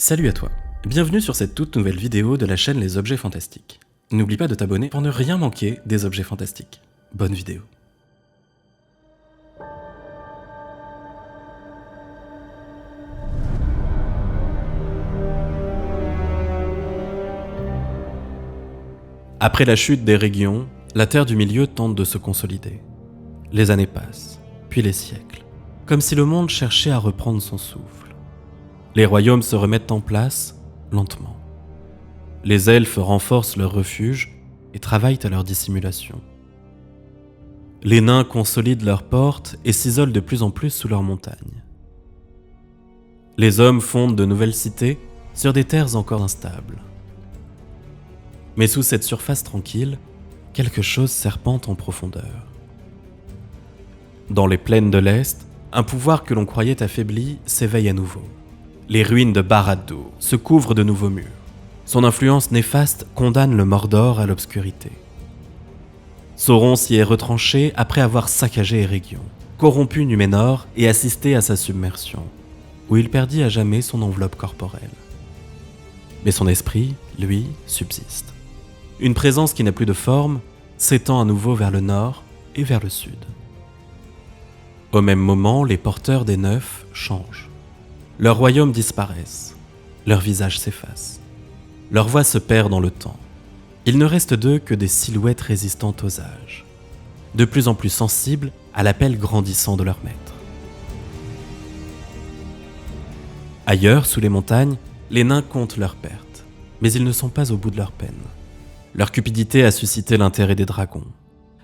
Salut à toi, bienvenue sur cette toute nouvelle vidéo de la chaîne Les Objets Fantastiques. N'oublie pas de t'abonner pour ne rien manquer des objets fantastiques. Bonne vidéo. Après la chute des Régions, la Terre du Milieu tente de se consolider. Les années passent, puis les siècles, comme si le monde cherchait à reprendre son souffle. Les royaumes se remettent en place, lentement. Les elfes renforcent leur refuge et travaillent à leur dissimulation. Les nains consolident leurs portes et s'isolent de plus en plus sous leurs montagnes. Les hommes fondent de nouvelles cités sur des terres encore instables. Mais sous cette surface tranquille, quelque chose serpente en profondeur. Dans les plaines de l'Est, un pouvoir que l'on croyait affaibli s'éveille à nouveau. Les ruines de Barad-dûr se couvrent de nouveaux murs. Son influence néfaste condamne le Mordor à l'obscurité. Sauron s'y est retranché après avoir saccagé Eregion, corrompu Numénor et assisté à sa submersion, où il perdit à jamais son enveloppe corporelle. Mais son esprit, lui, subsiste. Une présence qui n'a plus de forme s'étend à nouveau vers le nord et vers le sud. Au même moment, les porteurs des Neufs changent. Leurs royaumes disparaissent, leurs visages s'effacent, leur voix se perd dans le temps. Il ne reste d'eux que des silhouettes résistantes aux âges, de plus en plus sensibles à l'appel grandissant de leur maître. Ailleurs, sous les montagnes, les nains comptent leurs pertes, mais ils ne sont pas au bout de leur peine. Leur cupidité a suscité l'intérêt des dragons.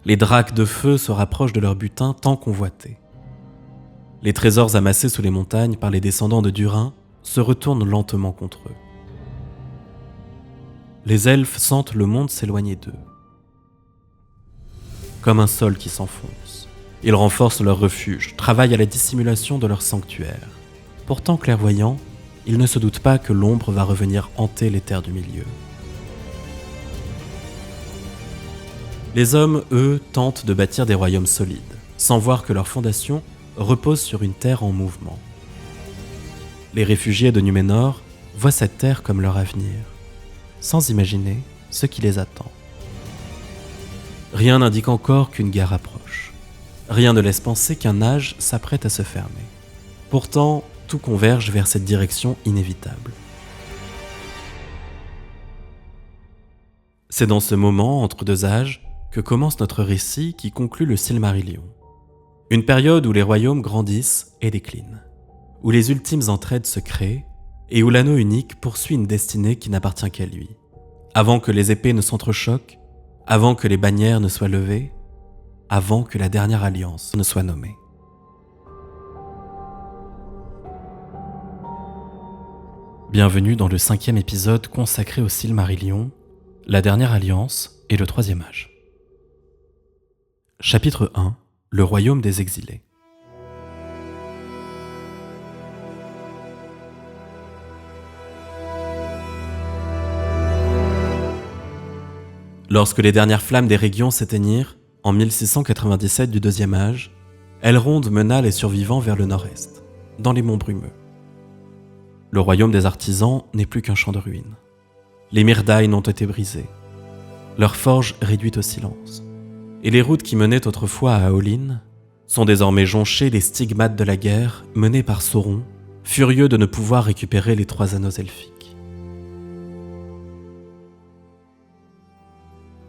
Les dracs de feu se rapprochent de leur butin tant convoité. Les trésors amassés sous les montagnes par les descendants de Durin se retournent lentement contre eux. Les elfes sentent le monde s'éloigner d'eux. Comme un sol qui s'enfonce, ils renforcent leur refuge, travaillent à la dissimulation de leur sanctuaire. Pourtant clairvoyants, ils ne se doutent pas que l'ombre va revenir hanter les terres du milieu. Les hommes, eux, tentent de bâtir des royaumes solides, sans voir que leur fondation repose sur une terre en mouvement. Les réfugiés de Numénor voient cette terre comme leur avenir, sans imaginer ce qui les attend. Rien n'indique encore qu'une guerre approche. Rien ne laisse penser qu'un âge s'apprête à se fermer. Pourtant, tout converge vers cette direction inévitable. C'est dans ce moment, entre deux âges, que commence notre récit qui conclut le Silmarillion. Une période où les royaumes grandissent et déclinent, où les ultimes entraides se créent et où l'anneau unique poursuit une destinée qui n'appartient qu'à lui. Avant que les épées ne s'entrechoquent, avant que les bannières ne soient levées, avant que la dernière alliance ne soit nommée. Bienvenue dans le 5e épisode consacré au Silmarillion, la dernière alliance et le 3e âge. Chapitre 1. Le royaume des exilés. Lorsque les dernières flammes des Régions s'éteignirent, en 1697 du 2e âge, Elrond mena les survivants vers le nord-est, dans les monts brumeux. Le royaume des artisans n'est plus qu'un champ de ruines. Les Myrdailles ont été brisées, leurs forges réduites au silence, et les routes qui menaient autrefois à Aoline sont désormais jonchées des stigmates de la guerre menée par Sauron, furieux de ne pouvoir récupérer les 3 anneaux elfiques.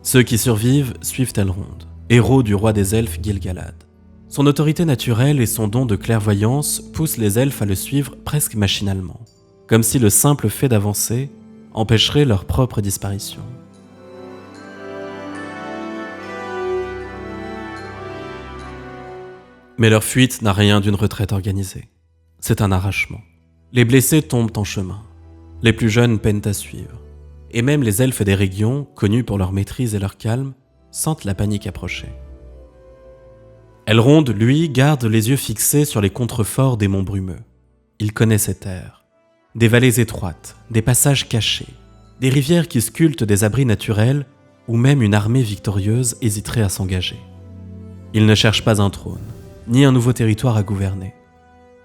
Ceux qui survivent suivent Elrond, héros du roi des elfes Gil-galad. Son autorité naturelle et son don de clairvoyance poussent les elfes à le suivre presque machinalement, comme si le simple fait d'avancer empêcherait leur propre disparition. Mais leur fuite n'a rien d'une retraite organisée. C'est un arrachement. Les blessés tombent en chemin. Les plus jeunes peinent à suivre. Et même les elfes des Régions, connus pour leur maîtrise et leur calme, sentent la panique approcher. Elrond, lui, garde les yeux fixés sur les contreforts des monts brumeux. Il connaît ces terres. Des vallées étroites, des passages cachés, des rivières qui sculptent des abris naturels où même une armée victorieuse hésiterait à s'engager. Il ne cherche pas un trône, ni un nouveau territoire à gouverner.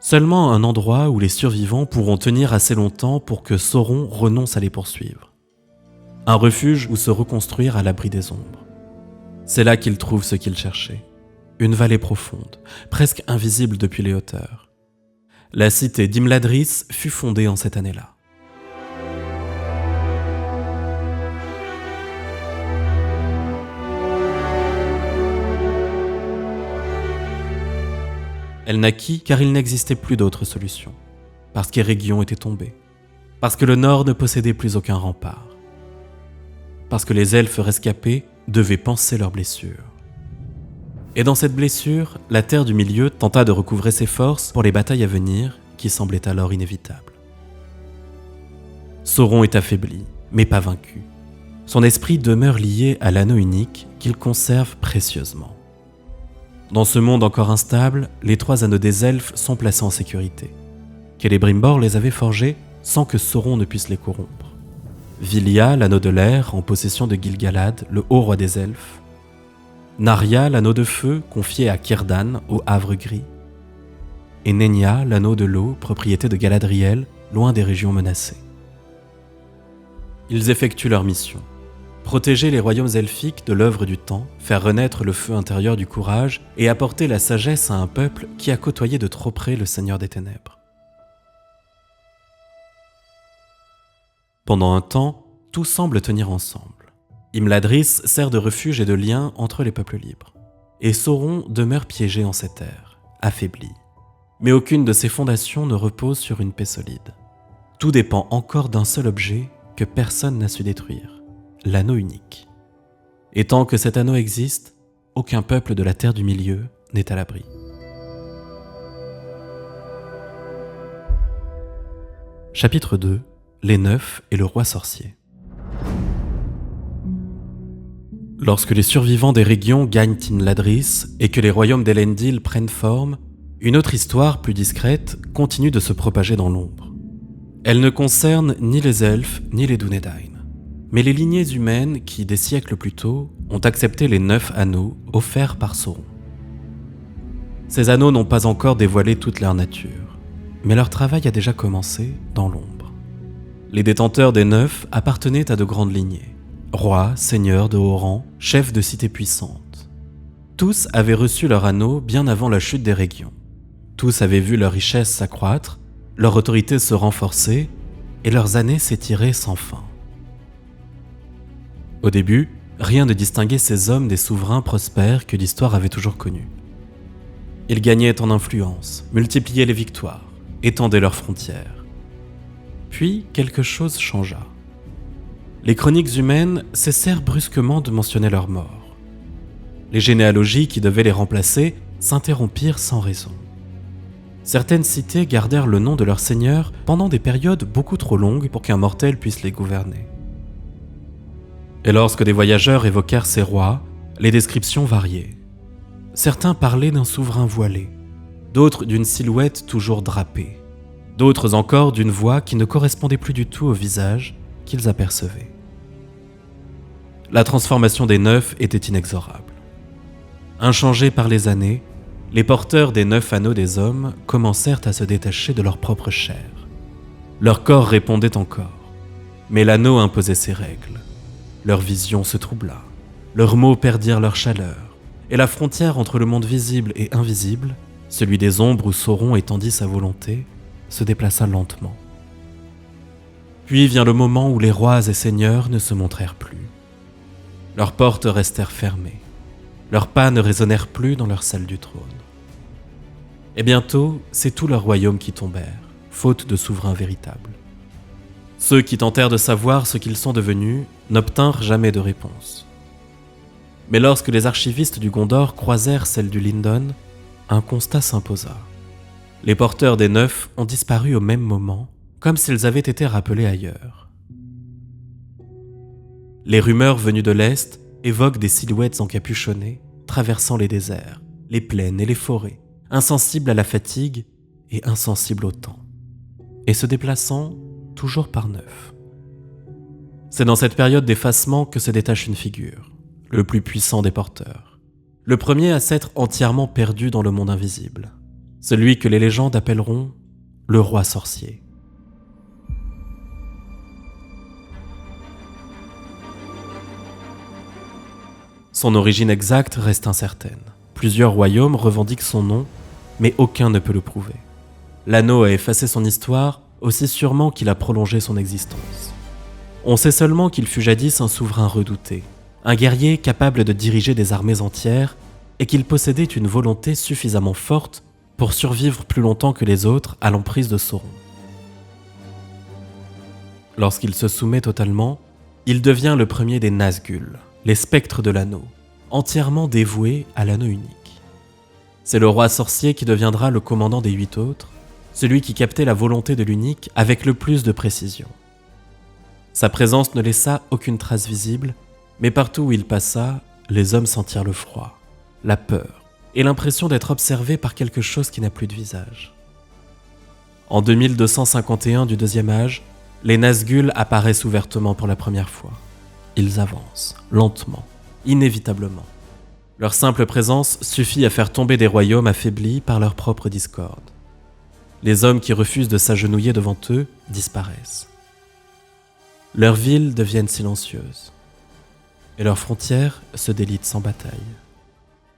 Seulement un endroit où les survivants pourront tenir assez longtemps pour que Sauron renonce à les poursuivre. Un refuge où se reconstruire à l'abri des ombres. C'est là qu'ils trouvent ce qu'ils cherchaient. Une vallée profonde, presque invisible depuis les hauteurs. La cité d'Imladris fut fondée en cette année-là. Elle naquit car il n'existait plus d'autre solution, parce qu'Eregion était tombé, parce que le nord ne possédait plus aucun rempart, parce que les elfes rescapés devaient panser leurs blessures. Et dans cette blessure, la Terre du Milieu tenta de recouvrer ses forces pour les batailles à venir qui semblaient alors inévitables. Sauron est affaibli, mais pas vaincu. Son esprit demeure lié à l'anneau unique qu'il conserve précieusement. Dans ce monde encore instable, les 3 anneaux des elfes sont placés en sécurité. Celebrimbor les avait forgés sans que Sauron ne puisse les corrompre. Vilya, l'anneau de l'air, en possession de Gil-galad, le haut roi des elfes. Narya, l'anneau de feu, confié à Círdan, au Havre Gris. Et Nenya, l'anneau de l'eau, propriété de Galadriel, loin des régions menacées. Ils effectuent leur mission. Protéger les royaumes elfiques de l'œuvre du temps, faire renaître le feu intérieur du courage et apporter la sagesse à un peuple qui a côtoyé de trop près le Seigneur des Ténèbres. Pendant un temps, tout semble tenir ensemble. Imladris sert de refuge et de lien entre les peuples libres. Et Sauron demeure piégé en ces terres, affaibli. Mais aucune de ses fondations ne repose sur une paix solide. Tout dépend encore d'un seul objet que personne n'a su détruire. L'anneau unique. Et tant que cet anneau existe, aucun peuple de la Terre du Milieu n'est à l'abri. Chapitre 2. Les Neufs et le roi sorcier. Lorsque les survivants des régions gagnent Imladris et que les royaumes d'Elendil prennent forme, une autre histoire plus discrète continue de se propager dans l'ombre. Elle ne concerne ni les elfes ni les Dúnedain, mais les lignées humaines qui, des siècles plus tôt, ont accepté les 9 anneaux offerts par Sauron. Ces anneaux n'ont pas encore dévoilé toute leur nature, mais leur travail a déjà commencé dans l'ombre. Les détenteurs des 9 appartenaient à de grandes lignées, rois, seigneurs de haut rang, chefs de cités puissantes. Tous avaient reçu leur anneau bien avant la chute des régions. Tous avaient vu leur richesse s'accroître, leur autorité se renforcer et leurs années s'étirer sans fin. Au début, rien ne distinguait ces hommes des souverains prospères que l'histoire avait toujours connus. Ils gagnaient en influence, multipliaient les victoires, étendaient leurs frontières. Puis, quelque chose changea. Les chroniques humaines cessèrent brusquement de mentionner leur mort. Les généalogies qui devaient les remplacer s'interrompirent sans raison. Certaines cités gardèrent le nom de leur seigneur pendant des périodes beaucoup trop longues pour qu'un mortel puisse les gouverner. Et lorsque des voyageurs évoquèrent ces rois, les descriptions variaient. Certains parlaient d'un souverain voilé, d'autres d'une silhouette toujours drapée, d'autres encore d'une voix qui ne correspondait plus du tout au visage qu'ils apercevaient. La transformation des 9 était inexorable. Inchangés par les années, les porteurs des 9 anneaux des hommes commencèrent à se détacher de leur propre chair. Leur corps répondait encore, mais l'anneau imposait ses règles. Leur vision se troubla, leurs mots perdirent leur chaleur, et la frontière entre le monde visible et invisible, celui des ombres où Sauron étendit sa volonté, se déplaça lentement. Puis vient le moment où les rois et seigneurs ne se montrèrent plus. Leurs portes restèrent fermées, leurs pas ne résonnèrent plus dans leur salle du trône. Et bientôt, c'est tout leur royaume qui tombèrent, faute de souverain véritable. Ceux qui tentèrent de savoir ce qu'ils sont devenus n'obtinrent jamais de réponse. Mais lorsque les archivistes du Gondor croisèrent celles du Lindon, un constat s'imposa. Les porteurs des 9 ont disparu au même moment, comme s'ils avaient été rappelés ailleurs. Les rumeurs venues de l'Est évoquent des silhouettes encapuchonnées, traversant les déserts, les plaines et les forêts, insensibles à la fatigue et insensibles au temps, et se déplaçant toujours par 9. C'est dans cette période d'effacement que se détache une figure, le plus puissant des porteurs, le premier à s'être entièrement perdu dans le monde invisible. celui que les légendes appelleront le roi sorcier. Son origine exacte reste incertaine. Plusieurs royaumes revendiquent son nom, mais aucun ne peut le prouver. L'anneau a effacé son histoire aussi sûrement qu'il a prolongé son existence. On sait seulement qu'il fut jadis un souverain redouté, un guerrier capable de diriger des armées entières et qu'il possédait une volonté suffisamment forte pour survivre plus longtemps que les autres à l'emprise de Sauron. Lorsqu'il se soumet totalement, il devient le premier des Nazgûl, les spectres de l'anneau, entièrement dévoués à l'anneau unique. C'est le roi sorcier qui deviendra le commandant des 8 autres, celui qui captait la volonté de l'unique avec le plus de précision. Sa présence ne laissa aucune trace visible, mais partout où il passa, les hommes sentirent le froid, la peur et l'impression d'être observés par quelque chose qui n'a plus de visage. En 2251 du Deuxième Âge, les Nazgûl apparaissent ouvertement pour la première fois. Ils avancent, lentement, inévitablement. Leur simple présence suffit à faire tomber des royaumes affaiblis par leur propre discorde. Les hommes qui refusent de s'agenouiller devant eux disparaissent. Leurs villes deviennent silencieuses, et leurs frontières se délitent sans bataille.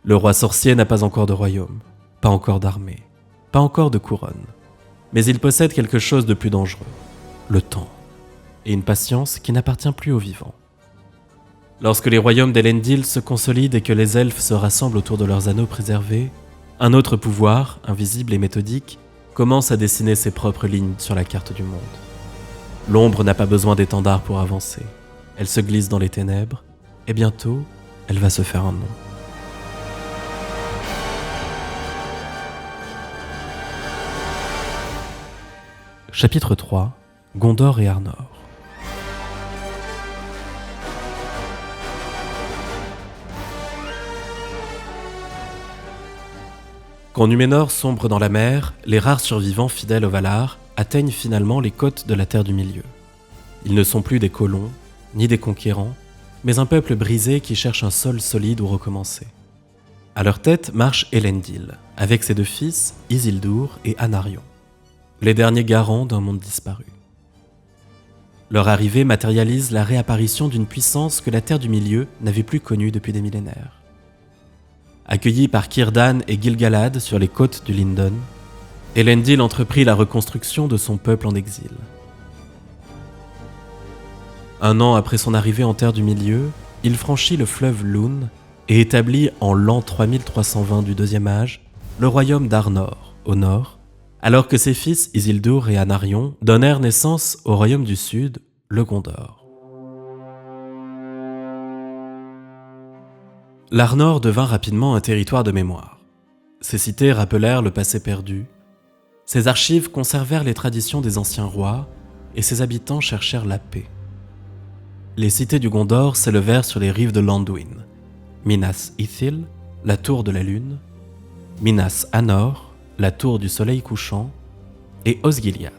Le roi sorcier n'a pas encore de royaume, pas encore d'armée, pas encore de couronne, mais il possède quelque chose de plus dangereux, le temps, et une patience qui n'appartient plus aux vivants. Lorsque les royaumes d'Elendil se consolident et que les elfes se rassemblent autour de leurs anneaux préservés, un autre pouvoir, invisible et méthodique, commence à dessiner ses propres lignes sur la carte du monde. L'ombre n'a pas besoin d'étendard pour avancer. Elle se glisse dans les ténèbres, et bientôt, elle va se faire un nom. Chapitre 3 – Gondor et Arnor. Quand Numénor sombre dans la mer, les rares survivants fidèles au Valar atteignent finalement les côtes de la Terre du Milieu. Ils ne sont plus des colons, ni des conquérants, mais un peuple brisé qui cherche un sol solide où recommencer. À leur tête marche Elendil, avec ses 2 fils, Isildur et Anarion, les derniers garants d'un monde disparu. Leur arrivée matérialise la réapparition d'une puissance que la Terre du Milieu n'avait plus connue depuis des millénaires. Accueillis par Círdan et Gil-galad sur les côtes du Lindon, Elendil entreprit la reconstruction de son peuple en exil. Un an après son arrivée en Terre du Milieu, il franchit le fleuve Lune et établit en l'an 3320 du Deuxième Âge le royaume d'Arnor, au nord, alors que ses fils Isildur et Anarion donnèrent naissance au royaume du Sud, le Gondor. L'Arnor devint rapidement un territoire de mémoire. Ses cités rappelèrent le passé perdu, ses archives conservèrent les traditions des anciens rois et ses habitants cherchèrent la paix. Les cités du Gondor s'élevèrent sur les rives de l'Anduin, Minas Ithil, la tour de la lune, Minas Anor, la tour du soleil couchant, et Osgiliath,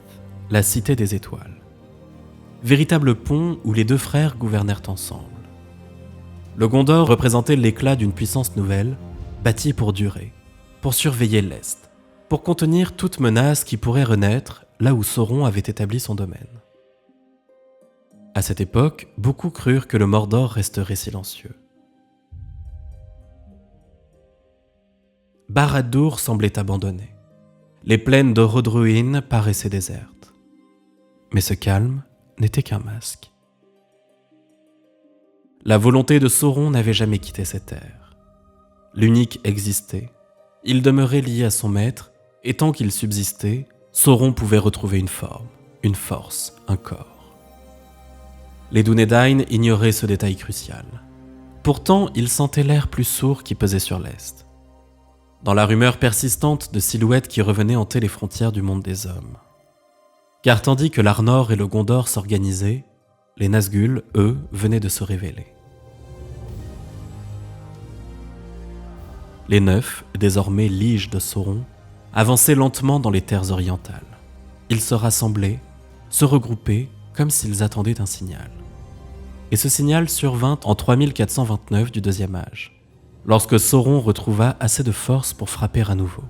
la cité des étoiles. Véritable pont où les 2 frères gouvernèrent ensemble. Le Gondor représentait l'éclat d'une puissance nouvelle, bâtie pour durer, pour surveiller l'Est, pour contenir toute menace qui pourrait renaître là où Sauron avait établi son domaine. À cette époque, beaucoup crurent que le Mordor resterait silencieux. Barad-dûr semblait abandonné. Les plaines d'Orodruin paraissaient désertes. Mais ce calme n'était qu'un masque. La volonté de Sauron n'avait jamais quitté cette terre. L'unique existait, il demeurait lié à son maître, et tant qu'il subsistait, Sauron pouvait retrouver une forme, une force, un corps. Les Dúnedain ignoraient ce détail crucial. Pourtant, ils sentaient l'air plus sourd qui pesait sur l'Est. Dans la rumeur persistante de silhouettes qui revenaient hanter les frontières du monde des hommes. Car tandis que l'Arnor et le Gondor s'organisaient, les Nazgûl, eux, venaient de se révéler. Les 9, désormais liges de Sauron, avançaient lentement dans les terres orientales. Ils se rassemblaient, se regroupaient, comme s'ils attendaient un signal. Et ce signal survint en 3429 du Deuxième Âge, lorsque Sauron retrouva assez de force pour frapper à nouveau.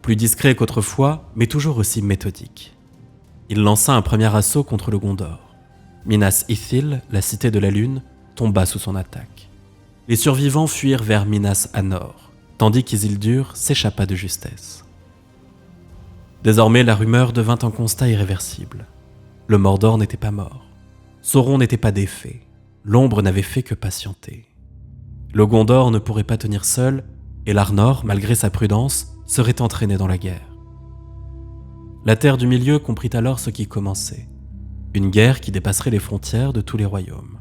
plus discret qu'autrefois, mais toujours aussi méthodique. Il lança un premier assaut contre le Gondor. Minas Ithil, la cité de la Lune, tomba sous son attaque. Les survivants fuirent vers Minas Anor, tandis qu'Isildur s'échappa de justesse. Désormais, la rumeur devint un constat irréversible. Le Mordor n'était pas mort. Sauron n'était pas défait. L'ombre n'avait fait que patienter. Le Gondor ne pourrait pas tenir seul, et l'Arnor, malgré sa prudence, serait entraîné dans la guerre. La Terre du Milieu comprit alors ce qui commençait. Une guerre qui dépasserait les frontières de tous les royaumes.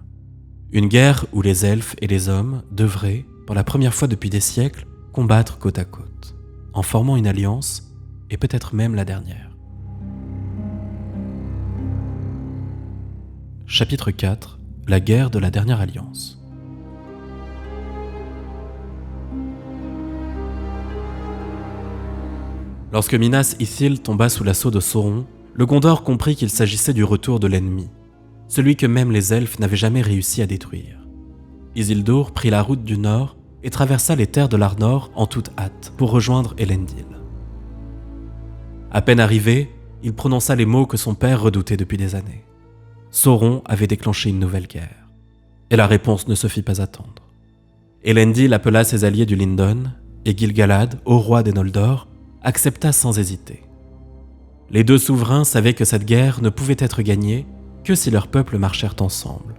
Une guerre où les elfes et les hommes devraient, pour la première fois depuis des siècles, combattre côte à côte, en formant une alliance, et peut-être même la dernière. Chapitre 4. La guerre de la dernière alliance. Lorsque Minas Ithil tomba sous l'assaut de Sauron, le Gondor comprit qu'il s'agissait du retour de l'ennemi, celui que même les elfes n'avaient jamais réussi à détruire. Isildur prit la route du nord et traversa les terres de l'Arnor en toute hâte pour rejoindre Elendil. À peine arrivé, il prononça les mots que son père redoutait depuis des années. Sauron avait déclenché une nouvelle guerre, et la réponse ne se fit pas attendre. Elendil appela ses alliés du Lindon, et Gil-galad, haut roi des Noldor, accepta sans hésiter. Les deux souverains savaient que cette guerre ne pouvait être gagnée que si leurs peuples marchèrent ensemble.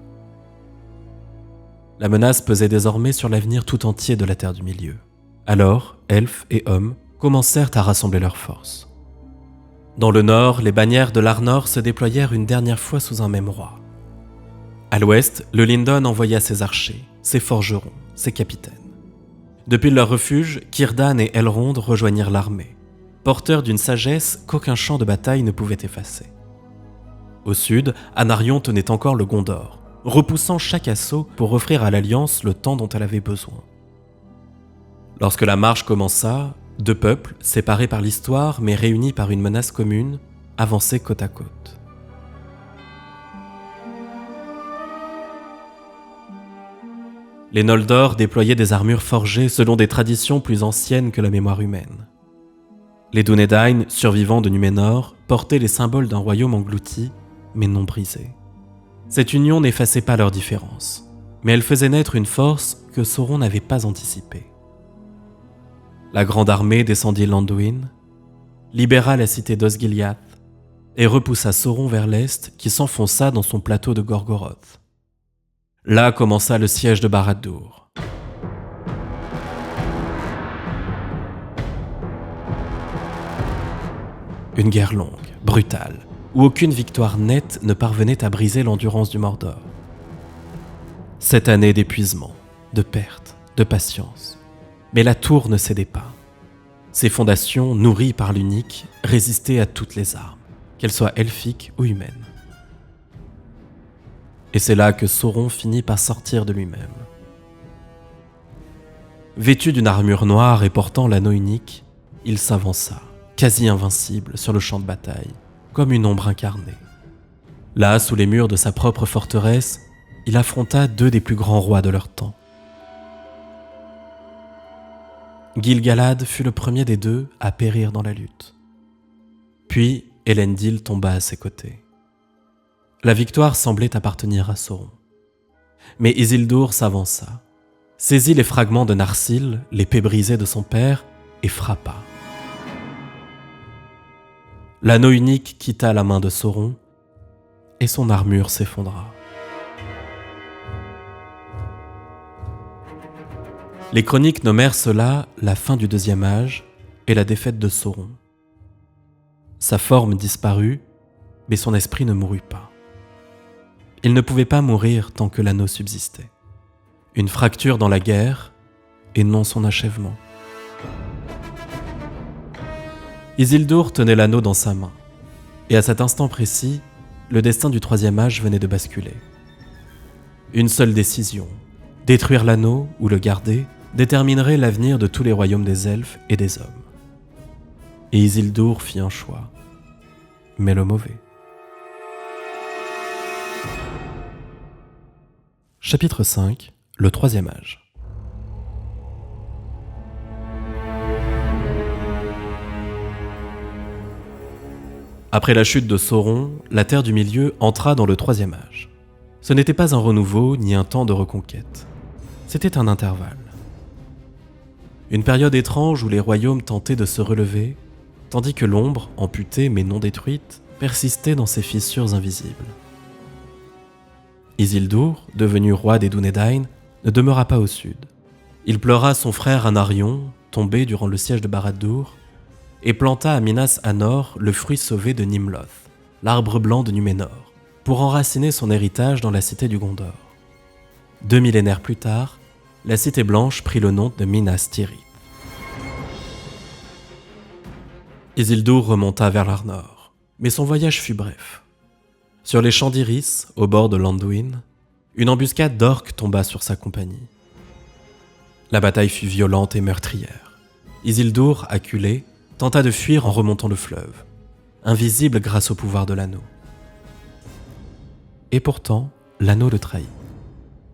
La menace pesait désormais sur l'avenir tout entier de la Terre du Milieu. Alors, elfes et hommes commencèrent à rassembler leurs forces. Dans le nord, les bannières de l'Arnor se déployèrent une dernière fois sous un même roi. À l'ouest, le Lindon envoya ses archers, ses forgerons, ses capitaines. Depuis leur refuge, Círdan et Elrond rejoignirent l'armée, porteurs d'une sagesse qu'aucun champ de bataille ne pouvait effacer. Au sud, Anarion tenait encore le Gondor, repoussant chaque assaut pour offrir à l'Alliance le temps dont elle avait besoin. Lorsque la marche commença, deux peuples, séparés par l'histoire mais réunis par une menace commune, avançaient côte à côte. Les Noldor déployaient des armures forgées selon des traditions plus anciennes que la mémoire humaine. Les Dúnedain, survivants de Númenor, portaient les symboles d'un royaume englouti, mais non brisé. Cette union n'effaçait pas leurs différences, mais elle faisait naître une force que Sauron n'avait pas anticipée. La grande armée descendit l'Anduin, libéra la cité d'Osgiliath et repoussa Sauron vers l'est qui s'enfonça dans son plateau de Gorgoroth. Là commença le siège de Barad-dûr. Une guerre longue, brutale, où aucune victoire nette ne parvenait à briser l'endurance du Mordor. 7 années d'épuisement, de perte, de patience. Mais la tour ne cédait pas. Ses fondations, nourries par l'unique, résistaient à toutes les armes, qu'elles soient elfiques ou humaines. Et c'est là que Sauron finit par sortir de lui-même. Vêtu d'une armure noire et portant l'anneau unique, il s'avança, quasi invincible, sur le champ de bataille, comme une ombre incarnée. Là, sous les murs de sa propre forteresse, il affronta 2 des plus grands rois de leur temps. Gil-galad fut le premier des 2 à périr dans la lutte. Puis Elendil tomba à ses côtés. La victoire semblait appartenir à Sauron. Mais Isildur s'avança, saisit les fragments de Narsil, l'épée brisée de son père, et frappa. L'anneau unique quitta la main de Sauron, et son armure s'effondra. Les chroniques nommèrent cela la fin du Deuxième Âge et la défaite de Sauron. Sa forme disparut, mais son esprit ne mourut pas. Il ne pouvait pas mourir tant que l'anneau subsistait. Une fracture dans la guerre, et non son achèvement. Isildur tenait l'anneau dans sa main, et à cet instant précis, le destin du Troisième Âge venait de basculer. Une seule décision, détruire l'anneau ou le garder, déterminerait l'avenir de tous les royaumes des elfes et des hommes. Et Isildur fit un choix, mais le mauvais. Chapitre 5. Le Troisième Âge. Après la chute de Sauron, la Terre du Milieu entra dans le Troisième Âge. Ce n'était pas un renouveau ni un temps de reconquête. C'était un intervalle. Une période étrange où les royaumes tentaient de se relever, tandis que l'ombre, amputée mais non détruite, persistait dans ses fissures invisibles. Isildur, devenu roi des Dúnedain, ne demeura pas au sud. Il pleura son frère Anarion, tombé durant le siège de Barad-dûr, et planta à Minas Anor le fruit sauvé de Nimloth, l'arbre blanc de Numénor, pour enraciner son héritage dans la cité du Gondor. 2 millénaires plus tard, la cité blanche prit le nom de Minas Tirith. Isildur remonta vers l'Arnor, mais son voyage fut bref. Sur les champs d'Iris, au bord de l'Anduin, une embuscade d'orques tomba sur sa compagnie. La bataille fut violente et meurtrière. Isildur, acculé, tenta de fuir en remontant le fleuve, invisible grâce au pouvoir de l'anneau. Et pourtant, l'anneau le trahit.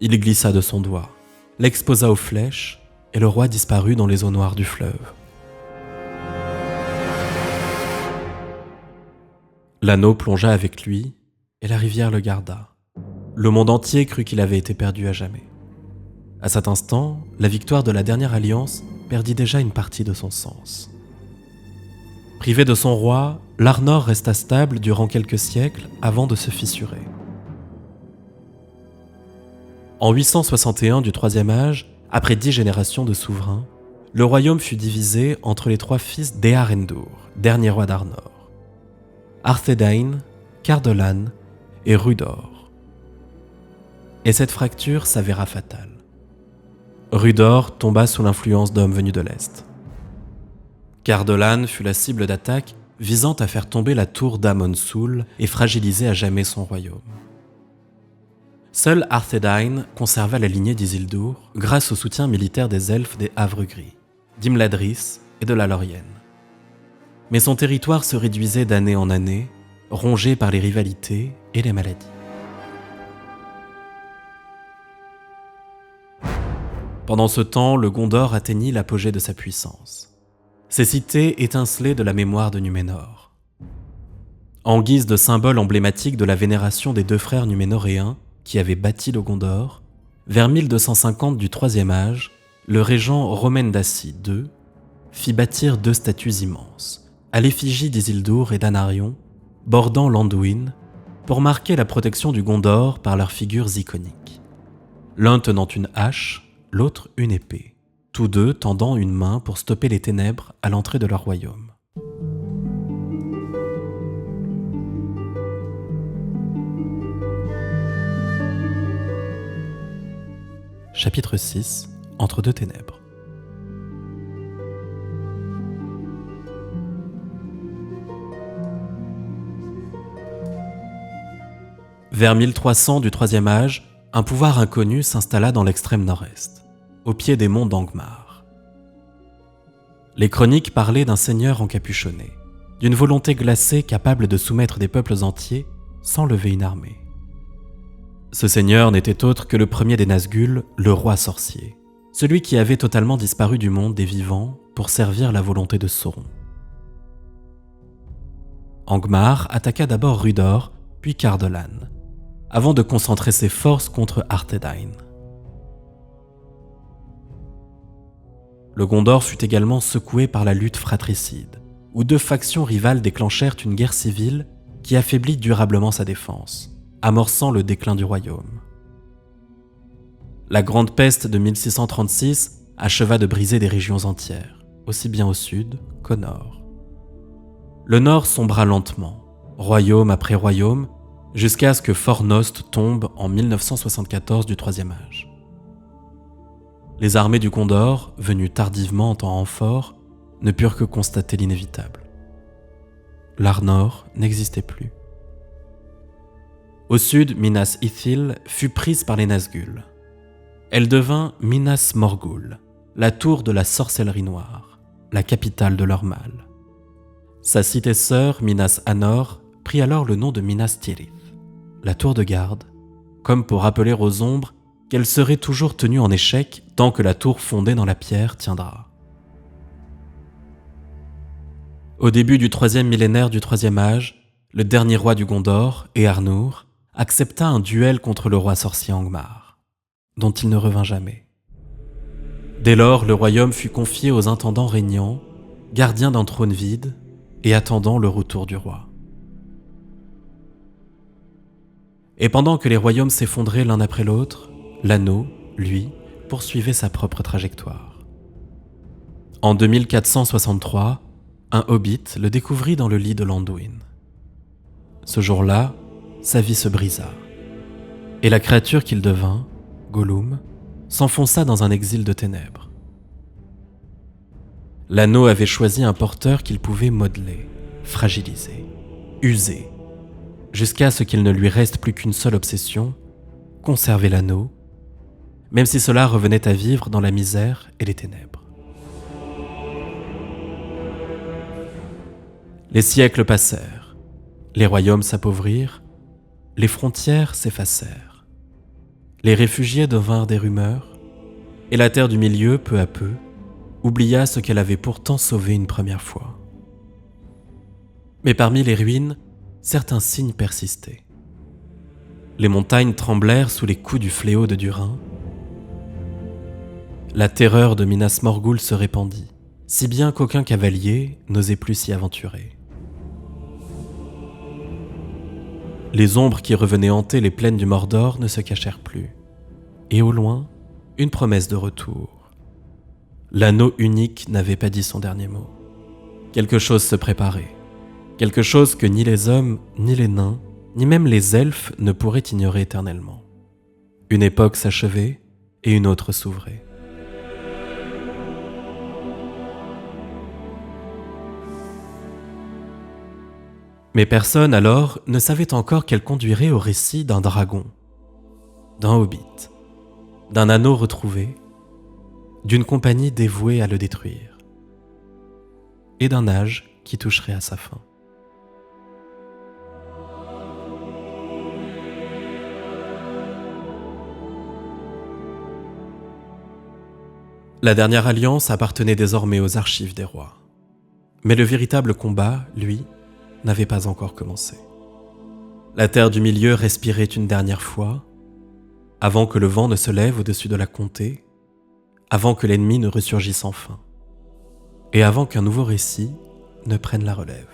Il glissa de son doigt, l'exposa aux flèches, et le roi disparut dans les eaux noires du fleuve. L'anneau plongea avec lui, et la rivière le garda. Le monde entier crut qu'il avait été perdu à jamais. À cet instant, la victoire de la dernière alliance perdit déjà une partie de son sens. Privé de son roi, l'Arnor resta stable durant quelques siècles avant de se fissurer. En 861 du Troisième Âge, après 10 générations de souverains, le royaume fut divisé entre les 3 fils d'Earendur, dernier roi d'Arnor: Arthedain, Cardolan et Rudor. Et cette fracture s'avéra fatale. Rudor tomba sous l'influence d'hommes venus de l'Est. Cardolan fut la cible d'attaque visant à faire tomber la tour d'Amon-Sul et fragiliser à jamais son royaume. Seul Arthedain conserva la lignée d'Isildur grâce au soutien militaire des elfes des Havres Gris, d'Imladris et de la Lorienne. Mais son territoire se réduisait d'année en année, rongé par les rivalités et les maladies. Pendant ce temps, le Gondor atteignit l'apogée de sa puissance. Ses cités étincelaient de la mémoire de Numénor. En guise de symbole emblématique de la vénération des 2 frères numénoréens qui avaient bâti le Gondor, vers 1250 du Troisième Âge, le régent Romen-Daci II fit bâtir 2 statues immenses, à l'effigie d'Isildur et d'Anarion, bordant l'Anduin, pour marquer la protection du Gondor par leurs figures iconiques. L'un tenant une hache, l'autre une épée, tous 2 tendant une main pour stopper les ténèbres à l'entrée de leur royaume. Chapitre 6 – Entre 2 ténèbres. Vers 1300 du Troisième Âge, un pouvoir inconnu s'installa dans l'extrême nord-est, au pied des monts d'Angmar. Les chroniques parlaient d'un seigneur encapuchonné, d'une volonté glacée capable de soumettre des peuples entiers sans lever une armée. Ce seigneur n'était autre que le premier des Nazgûl, le roi sorcier, celui qui avait totalement disparu du monde des vivants pour servir la volonté de Sauron. Angmar attaqua d'abord Rudor, puis Cardolan, avant de concentrer ses forces contre Arthedain. Le Gondor fut également secoué par la lutte fratricide, où 2 factions rivales déclenchèrent une guerre civile qui affaiblit durablement sa défense, amorçant le déclin du royaume. La Grande Peste de 1636 acheva de briser des régions entières, aussi bien au sud qu'au nord. Le nord sombra lentement, royaume après royaume, jusqu'à ce que Fornost tombe en 1974 du Troisième Âge. Les armées du Gondor, venues tardivement en temps renfort, ne purent que constater l'inévitable. L'Arnor n'existait plus. Au sud, Minas Ithil fut prise par les Nazgûl. Elle devint Minas Morgul, la tour de la sorcellerie noire, la capitale de leur mal. Sa cité sœur, Minas Anor, prit alors le nom de Minas Tirith, la tour de garde, comme pour rappeler aux ombres qu'elle serait toujours tenue en échec tant que la tour fondée dans la pierre tiendra. Au début du 3e millénaire du Troisième Âge, le dernier roi du Gondor, Eärnur, accepta un duel contre le roi sorcier Angmar, dont il ne revint jamais. Dès lors, le royaume fut confié aux intendants régnants, gardiens d'un trône vide et attendant le retour du roi. Et pendant que les royaumes s'effondraient l'un après l'autre, l'anneau, lui, poursuivait sa propre trajectoire. En 2463, un hobbit le découvrit dans le lit de l'Anduin. Ce jour-là, sa vie se brisa, et la créature qu'il devint, Gollum, s'enfonça dans un exil de ténèbres. L'anneau avait choisi un porteur qu'il pouvait modeler, fragiliser, user, jusqu'à ce qu'il ne lui reste plus qu'une seule obsession, conserver l'anneau, même si cela revenait à vivre dans la misère et les ténèbres. Les siècles passèrent, les royaumes s'appauvrirent, les frontières s'effacèrent. Les réfugiés devinrent des rumeurs, et la terre du milieu, peu à peu, oublia ce qu'elle avait pourtant sauvé une première fois. Mais parmi les ruines, certains signes persistaient. Les montagnes tremblèrent sous les coups du fléau de Durin. La terreur de Minas Morgul se répandit, si bien qu'aucun cavalier n'osait plus s'y aventurer. Les ombres qui revenaient hanter les plaines du Mordor ne se cachèrent plus. Et au loin, une promesse de retour. L'anneau unique n'avait pas dit son dernier mot. Quelque chose se préparait. Quelque chose que ni les hommes, ni les nains, ni même les elfes ne pourraient ignorer éternellement. Une époque s'achevait et une autre s'ouvrait. Mais personne alors ne savait encore qu'elle conduirait au récit d'un dragon, d'un hobbit, d'un anneau retrouvé, d'une compagnie dévouée à le détruire, et d'un âge qui toucherait à sa fin. La dernière alliance appartenait désormais aux archives des rois. Mais le véritable combat, lui, n'avait pas encore commencé. La terre du milieu respirait une dernière fois, avant que le vent ne se lève au-dessus de la comté, avant que l'ennemi ne ressurgisse enfin, et avant qu'un nouveau récit ne prenne la relève.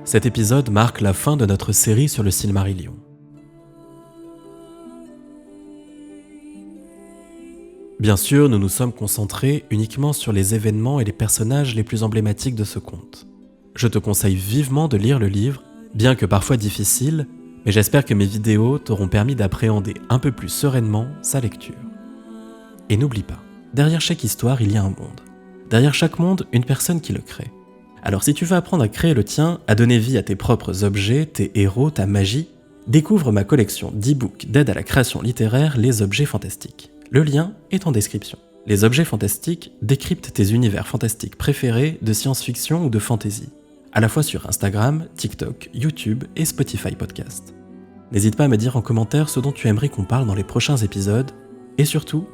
Cet épisode marque la fin de notre série sur le Silmarillion. Bien sûr, nous nous sommes concentrés uniquement sur les événements et les personnages les plus emblématiques de ce conte. Je te conseille vivement de lire le livre, bien que parfois difficile, mais j'espère que mes vidéos t'auront permis d'appréhender un peu plus sereinement sa lecture. Et n'oublie pas, derrière chaque histoire, il y a un monde. Derrière chaque monde, une personne qui le crée. Alors si tu veux apprendre à créer le tien, à donner vie à tes propres objets, tes héros, ta magie, découvre ma collection d'e-books d'aide à la création littéraire Les Objets Fantastiques. Le lien est en description. Les Objets Fantastiques décryptent tes univers fantastiques préférés de science-fiction ou de fantasy, à la fois sur Instagram, TikTok, YouTube et Spotify Podcast. N'hésite pas à me dire en commentaire ce dont tu aimerais qu'on parle dans les prochains épisodes, et surtout,